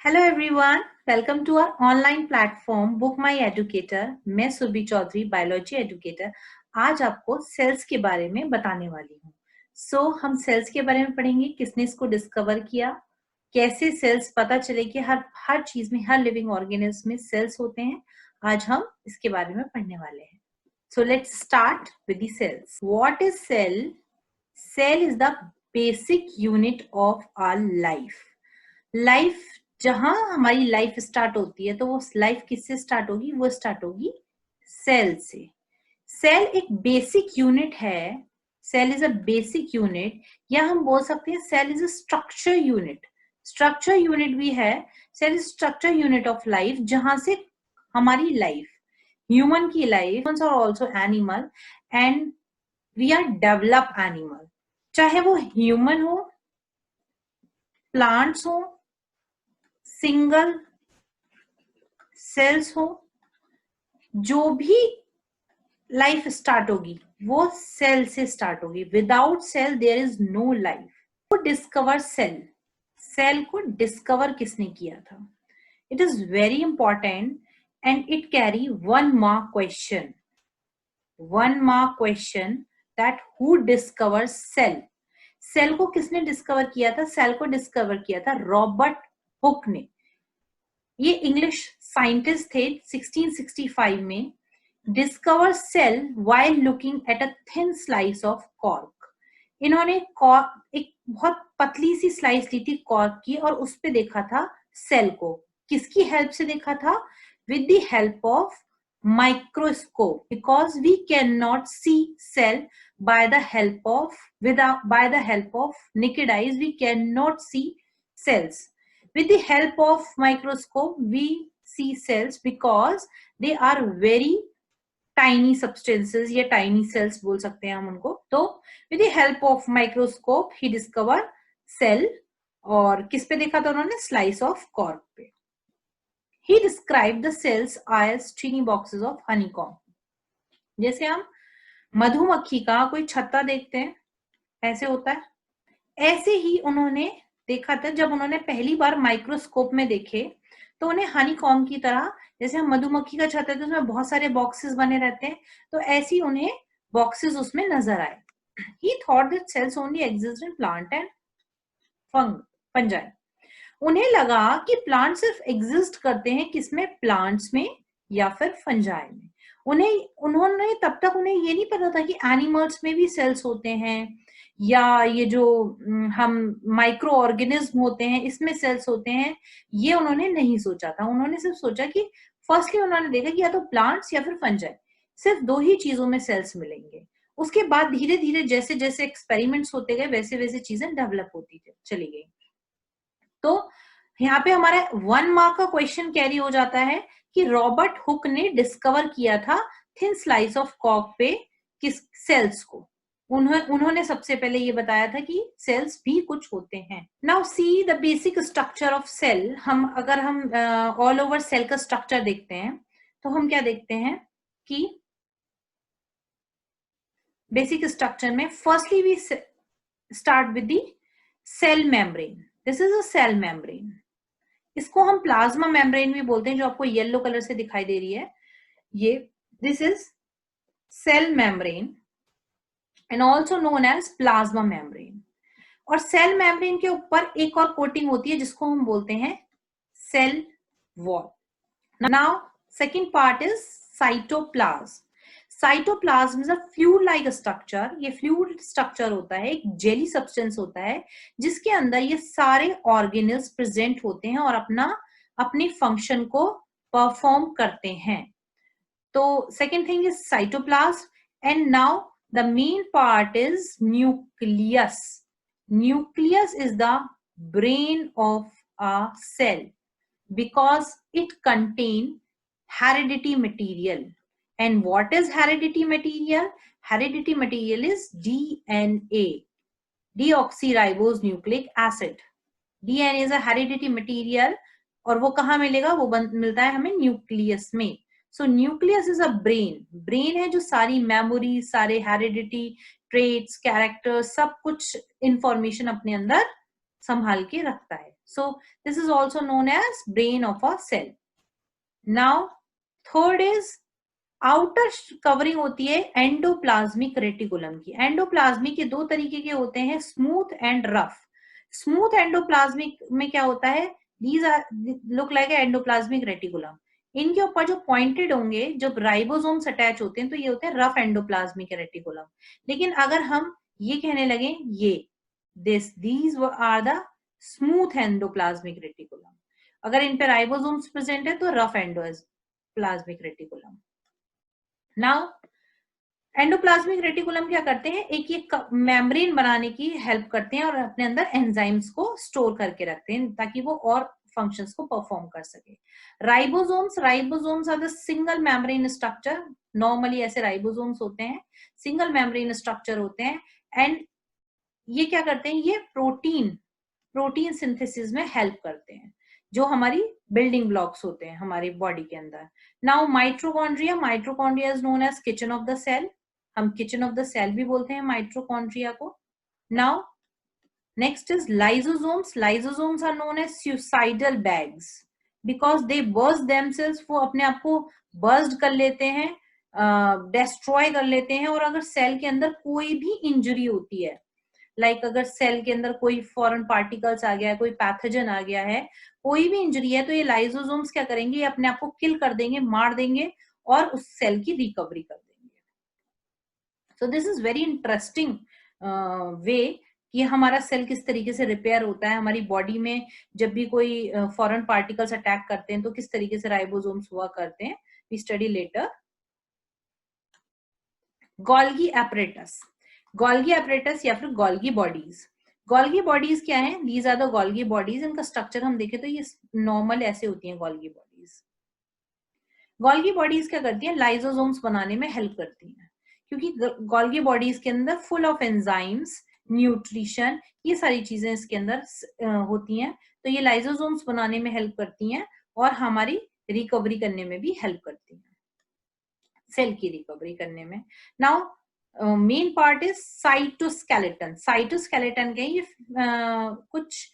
Hello everyone, welcome to our online platform book my educator. मैं Subi Chaudhary, biology educator. आज आपको sales के बारे में बताने वाली हूँ। हम सेल्स के बारे में पढ़ेंगे, किसने इसको डिस्कवर किया, कैसे सेल्स पता चले कि हर चीज में, हर लिविंग ऑर्गेनिज्म में सेल्स होते हैं। आज हम इसके बारे में पढ़ने वाले हैं। So let's start with the cells. What is cell? Cell is the basic unit of our life. जहां हमारी लाइफ स्टार्ट होती है, तो वो लाइफ किससे स्टार्ट होगी? वो स्टार्ट होगी सेल से। सेल एक बेसिक यूनिट है। Cell is a basic unit, या हम बोल सकते हैं cell is a structure unit. Structure unit भी है। Cell is structure unit of life, जहां से हमारी लाइफ, ह्यूमन की लाइफ, और also animal, and we are develop animal, चाहे वो ह्यूमन हो, प्लांट्स हो, सिंगल सेल्स हो, जो भी लाइफ स्टार्ट होगी वो सेल से स्टार्ट होगी। Without cell there is no life. तो डिस्कवर सेल, सेल को डिस्कवर किसने किया था? It is very important and it carry 1 mark question. 1 mark question that who discover cell. Cell को किसने डिस्कवर किया था? सेल को डिस्कवर किया था रॉबर्ट हुक ने। ये इंग्लिश साइंटिस्ट थे। 1665 में discover cell while looking at a thin slice of cork. इन्होंने एक बहुत पतली सी स्लाइस ली थी कॉर्क की, और उस पे देखा था सेल को। किसकी हेल्प से देखा था? With the help of microscope, because we can not see cell by the help of naked eyes. We cannot see cells. With the help of microscope we see cells because they are very tiny substances, या tiny cells बोल सकते हैं हम उनको। तो with the help of microscope he discovered cell, और किस पे देखा था उन्होंने? स्लाइस ऑफ कॉर्क पे। he described the cells as tiny boxes of honeycomb। जैसे हम मधुमक्खी का कोई छत्ता देखते हैं, ऐसे होता है, ऐसे ही उन्होंने देखा था। जब उन्होंने पहली बार माइक्रोस्कोप में देखे, तो उन्हें हनीकॉम की तरह, जैसे हम मधुमक्खी का छत्ता है तो उसमें बहुत सारे बॉक्सेस बने रहते हैं, तो ऐसे ही उन्हें बॉक्सेस उसमें नजर आए। ही thought that sales only exist in plant and fungi. उन्हें लगा कि प्लांट सिर्फ एग्जिस्ट करते हैं किसमें? प्लांट्स में या फिर फंजाई में। उन्होंने तब तक उन्हें ये नहीं पता था कि एनिमल्स में भी सेल्स होते हैं, या ये जो हम माइक्रो ऑर्गेनिज्म होते हैं इसमें सेल्स होते हैं। ये उन्होंने नहीं सोचा था। उन्होंने सिर्फ सोचा कि फर्स्टली उन्होंने देखा कि या तो प्लांट्स या फिर फंजाई, सिर्फ 2 ही चीजों में सेल्स मिलेंगे। उसके बाद धीरे धीरे जैसे जैसे एक्सपेरिमेंट्स होते गए, वैसे वैसे चीजें डेवलप होती चली गई। तो यहाँ पे हमारा 1 मार्क का क्वेश्चन कैरी हो जाता है कि रॉबर्ट हुक ने डिस्कवर किया था थिन स्लाइस ऑफ कॉर्क पे किस सेल्स को। उन्होंने सबसे पहले ये बताया था कि सेल्स भी कुछ होते हैं। Now see the basic structure of cell. अगर हम ऑल ओवर सेल का स्ट्रक्चर देखते हैं, तो हम क्या देखते हैं कि बेसिक स्ट्रक्चर में firstly we start with the cell membrane. This is a cell membrane. इसको हम प्लाज्मा मेम्ब्रेन भी बोलते हैं, जो आपको येलो कलर से दिखाई दे रही है ये। This is cell membrane and also known as plasma membrane. और सेल मेम्ब्रेन के ऊपर एक और कोटिंग होती है जिसको हम बोलते हैं cell wall. Now second part is cytoplasm. Cytoplasm is a fluid like structure. ये फ्लूइड स्ट्रक्चर होता है, एक जेली सब्सटेंस होता है, जिसके अंदर ये सारे ऑर्गेनल्स प्रेजेंट होते हैं और अपने फंक्शन को परफॉर्म करते हैं। तो second thing is cytoplasm. And now the main part is nucleus. Nucleus is the brain of a cell because it contain heredity material. And what is heredity material? Heredity material is DNA, deoxyribose nucleic acid. DNA is a heredity material, और वो कहाँ मिलेगा? वो मिलता है हमें nucleus में। सो nucleus is a brain है जो सारी मेमोरी, सारे हेरिडिटी ट्रेट्स, कैरेक्टर्स, सब कुछ इंफॉर्मेशन अपने अंदर संभाल के रखता है। So this is also known as brain of a cell. Now third is outer covering होती है एंडोप्लाज्मिक रेटिकुलम की. एंडोप्लाज्मिक के दो तरीके के होते हैं, smooth and rough. Smooth endoplasmic में क्या होता है, these are look like endoplasmic reticulum. इनके ऊपर जो पॉइंटेड होंगे, जब राइबोसोम्स अटैच होते हैं तो ये होते हैं रफ एंडोप्लाज्मिक रेटिकुलम. लेकिन अगर हम ये कहने लगे ये these are the smooth endoplasmic reticulum. अगर इन पे राइबोसोम्स प्रेजेंट है तो rough endoplasmic reticulum. Now endoplasmic reticulum क्या करते हैं, एक मेम्ब्रेन बनाने की हेल्प करते हैं और अपने अंदर एंजाइम्स को स्टोर करके रखते हैं ताकि वो और फंक्शंस को परफॉर्म कर सके. Ribosomes are the single membrane structure. Normally ऐसे राइबोसोम्स होते हैं, सिंगल मेम्ब्रेन स्ट्रक्चर होते हैं. एंड ये क्या करते हैं, ये प्रोटीन सिंथेसिस में हेल्प करते हैं, जो हमारी बिल्डिंग ब्लॉक्स होते हैं हमारी बॉडी के अंदर. Now mitochondria is known as kitchen of the cell. हम किचन ऑफ द सेल भी बोलते हैं माइटोकॉन्ड्रिया को. Now next is lysosomes are known as suicidal bags because they burst themselves. वो अपने आप को बर्स्ट कर लेते हैं, डिस्ट्रॉय कर लेते हैं. और अगर सेल के अंदर कोई भी इंजरी होती है, लाइक अगर सेल के अंदर कोई फॉरेन पार्टिकल्स आ गया है, कोई पैथोजन आ गया है, कोई भी इंजरी है, तो ये लाइसोसोम्स क्या करेंगे, ये अपने आप को किल कर देंगे, मार देंगे और उस सेल की रिकवरी कर देंगे. So this is very interesting way कि हमारा सेल किस तरीके से रिपेयर होता है. हमारी बॉडी में जब भी कोई फॉरेन पार्टिकल्स अटैक करते हैं तो किस तरीके से राइबोसोम्स हुआ करते हैं, we study later. Golgi apparatus या फिर गोल्गी बॉडीज. गोल्गी बॉडीज क्या है, these are the Golgi bodies. इनका स्ट्रक्चर हम देखें तो ये नॉर्मल ऐसे होती हैं गोल्गी बॉडीज. गोल्गी बॉडीज क्या करती हैं, लाइसोसोम्स बनाने में हेल्प करती हैं, क्योंकि गोल्गी बॉडीज के अंदर फुल ऑफ एंजाइम्स, न्यूट्रिशन, ये सारी चीजें इसके अंदर होती हैं. तो ये लाइसोसोम्स बनाने में हेल्प करती हैं और हमारी रिकवरी करने में भी हेल्प करती हैं, सेल की रिकवरी करने में. Now main part is cytoskeleton. Cytoskeleton के ये कुछ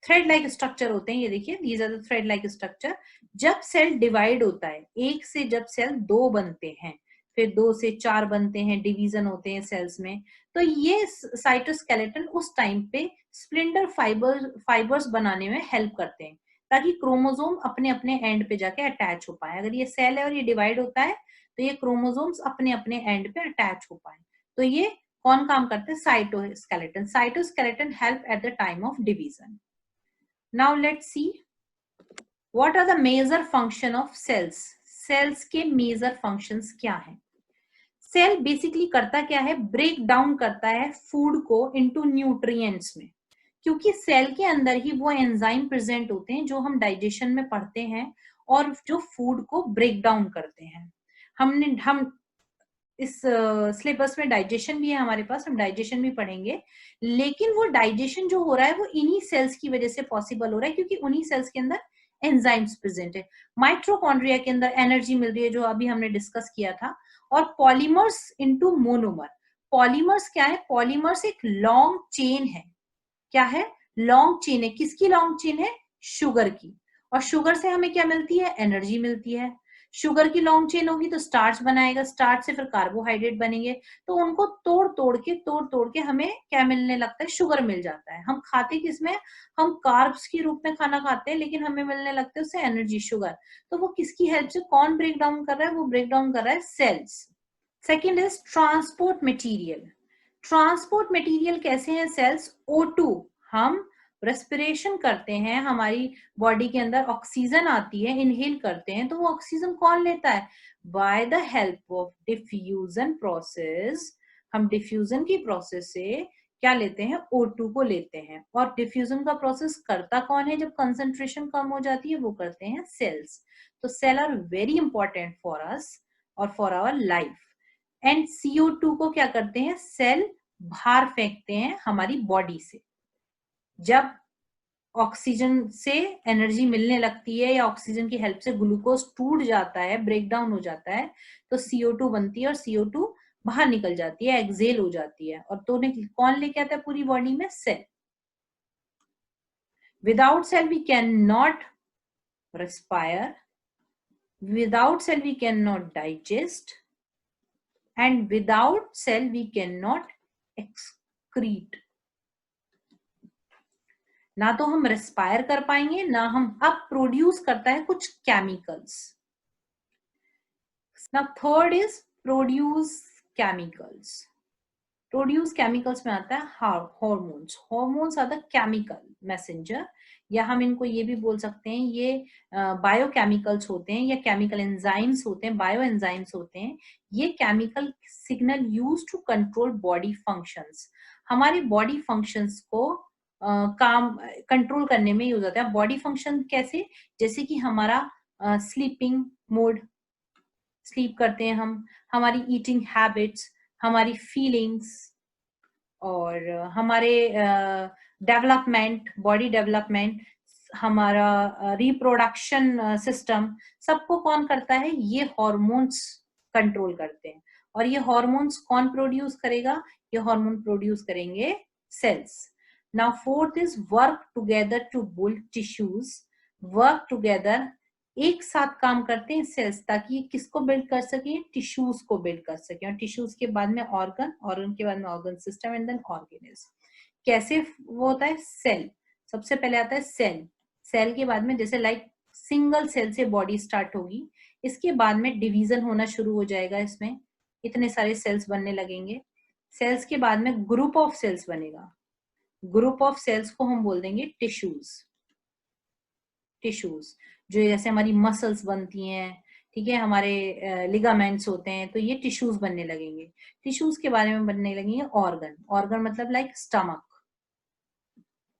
थ्रेड लाइक स्ट्रक्चर होते हैं. ये देखिए, these are the thread like structure. जब सेल डिवाइड होता है, एक से जब सेल दो बनते हैं, फिर 2 से 4 बनते हैं, डिवीजन होते हैं सेल्स में, तो ये साइटोस्केलेटन उस टाइम पे स्प्लिंटर फाइबर्स बनाने में हेल्प करते हैं ताकि क्रोमोसोम अपने अपने एंड पे जाके अटैच हो पाए. अगर ये सेल है और ये डिवाइड होता है तो ये क्रोमोसोम्स अपने अपने एंड पे अटैच हो पाए. तो ये कौन काम करते हैं, cytoskeleton. Cytoskeleton help at the time of division. Now let's see what are the major function of cells. Cells के मेजर फंक्शंस क्या हैं. सेल बेसिकली करता क्या है, ब्रेक डाउन करता है फूड को इनटू न्यूट्रिएंट्स में, क्योंकि सेल के अंदर ही वो एंजाइम प्रेजेंट होते हैं जो हम डाइजेशन में पढ़ते हैं और जो फूड को ब्रेक डाउन करते हैं. हम इस सिलेबस में डाइजेशन भी है हमारे पास, हम डाइजेशन भी पढ़ेंगे. लेकिन वो डाइजेशन जो हो रहा है वो इन्हीं सेल्स की वजह से पॉसिबल हो रहा है, क्योंकि उन्हीं सेल्स के अंदर एंजाइम्स प्रेजेंट है. माइटोकॉन्ड्रिया के अंदर एनर्जी मिल रही है, जो अभी हमने डिस्कस किया था. और पॉलीमर्स इनटू मोनोमर. पॉलीमर्स क्या है, पॉलीमर्स एक लॉन्ग चेन है. क्या है, लॉन्ग चेन है. किसकी लॉन्ग चेन है, शुगर की. और शुगर से हमें क्या मिलती है, एनर्जी मिलती है. शुगर की लॉन्ग चेन होगी तो स्टार्च बनाएगा, स्टार्च से फिर कार्बोहाइड्रेट बनेंगे. तो उनको तोड़ तोड़ के हमें क्या मिलने लगता है, शुगर मिल जाता है. हम खाते किसमें, हम कार्ब्स के रूप में खाना खाते हैं, लेकिन हमें मिलने लगता है उससे एनर्जी, शुगर. तो वो किसकी हेल्प से, कौन ब्रेक डाउन कर रहा है, वो ब्रेक डाउन कर रहा है cells. Second is transport material. Transport material कैसे हैं सेल्स, O2. हम रेस्पिरेशन करते हैं, हमारी बॉडी के अंदर ऑक्सीजन आती है, इनहेल करते हैं, तो वो ऑक्सीजन कौन लेता है, by the help of diffusion process. हम डिफ्यूजन की प्रोसेस से क्या लेते हैं, O2 को लेते हैं. और डिफ्यूजन का प्रोसेस करता कौन है, जब कंसंट्रेशन कम हो जाती है, वो करते हैं सेल्स. तो cell are very important for us और for our life. And CO2 को क्या करते हैं, सेल बाहर फेंकते हैं हमारी बॉडी से. जब ऑक्सीजन से एनर्जी मिलने लगती है या ऑक्सीजन की हेल्प से ग्लूकोज टूट जाता है, ब्रेक डाउन हो जाता है, तो CO2 बनती है और CO2 बाहर निकल जाती है, एक्सेल हो जाती है. और तो कौन लेके आता है पूरी बॉडी में, cell. Without cell we cannot respire, without cell we cannot digest, and without cell we cannot excrete. ना तो हम रेस्पायर कर पाएंगे, ना हम अब प्रोड्यूस करता है कुछ chemicals. Now third is produce chemicals. Produce chemicals में आता है hormones. Hormones are the chemical messenger, या हम इनको ये भी बोल सकते हैं ये बायोकेमिकल्स होते हैं या केमिकल एंजाइम्स होते हैं, बायो एंजाइम्स होते हैं. ये chemical signal use to control body functions. हमारी बॉडी फंक्शंस को काम कंट्रोल करने में यूज होता है. बॉडी फंक्शन कैसे? जैसे कि हमारा स्लीपिंग मोड, स्लीप करते हैं हम, हमारी ईटिंग हैबिट्स, हमारी फीलिंग्स, और हमारे डेवलपमेंट, बॉडी डेवलपमेंट, हमारा रिप्रोडक्शन सिस्टम, सबको कौन करता है? ये हार्मोन्स कंट्रोल करते हैं. और ये हार्मोन्स कौन प्रोड्यूस करेगा? ये हार्मोन प्रोड्यूस करेंगे cells. Now fourth is work together to build tissues. Work together, एक साथ काम करते हैं सेल्स, ताकि ये किसको बिल्ड कर सके? टिश्यूज को बिल्ड कर सके. और टिश्यूज के बाद में ऑर्गन, ऑर्गन के बाद में organ system, and then organism. कैसे वो होता है? सेल. सबसे पहले आता है सेल. सेल के बाद में जैसे लाइक सिंगल सेल से बॉडी स्टार्ट होगी, इसके बाद में डिवीजन होना शुरू हो जाएगा. इसमें इतने सारे सेल्स बनने लगेंगे. सेल्स के बाद में ग्रुप ऑफ सेल्स बनेगा. ग्रुप ऑफ सेल्स को हम बोल देंगे टिश्यूज. टिश्यूज जो जैसे हमारी मसल्स बनती हैं, ठीक है, हमारे लिगामेंट्स होते हैं, तो ये टिश्यूज बनने लगेंगे. टिश्यूज के बारे में बनने लगेंगे ऑर्गन. ऑर्गन मतलब like stomach,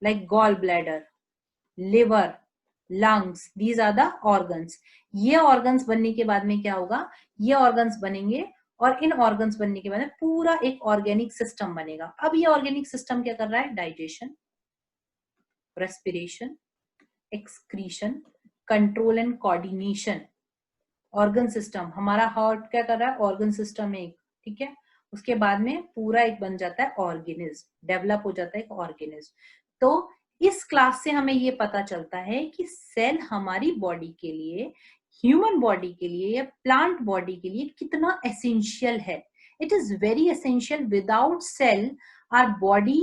like gall bladder, liver, lungs, these are the organs. ये ऑर्गन्स बनने के बाद में क्या होगा? ये ऑर्गन्स बनेंगे, और इन ऑर्गन्स बनने के बाद में पूरा एक ऑर्गेनिक सिस्टम बनेगा. अब ये ऑर्गेनिक सिस्टम क्या कर रहा है? Digestion, respiration, excretion, control and coordination. Organ system हमारा हार्ट क्या कर रहा है? ऑर्गन सिस्टम एक, ठीक है. उसके बाद में पूरा एक बन जाता है ऑर्गेनिज्म, डेवलप हो जाता है एक ऑर्गेनिज्म. तो इस क्लास से हमें ये पता चलता है कि सेल हमारी बॉडी के लिए, ह्यूमन बॉडी के लिए या प्लांट बॉडी के लिए कितना एसेंशियल है. It is very essential. Without cell our body,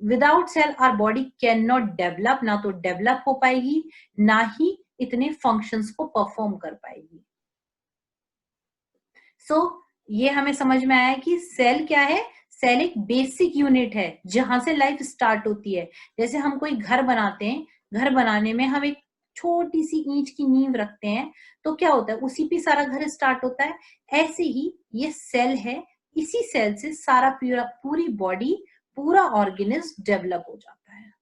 without cell our body can not develop. ना तो डेवलप हो पाएगी, ना ही इतने फंक्शंस को परफॉर्म कर पाएगी. सो ये हमें समझ में आया कि सेल क्या है? सेल एक बेसिक यूनिट है जहां से लाइफ स्टार्ट होती है. जैसे हम कोई घर बनाते हैं, घर बनाने में हम एक छोटी सी ईंट की नींव रखते हैं, तो क्या होता है? उसी पे सारा घर स्टार्ट होता है. ऐसे ही ये सेल है, इसी सेल से सारा पूरी बॉडी, पूरा ऑर्गेनिज्म डेवलप हो जाता है.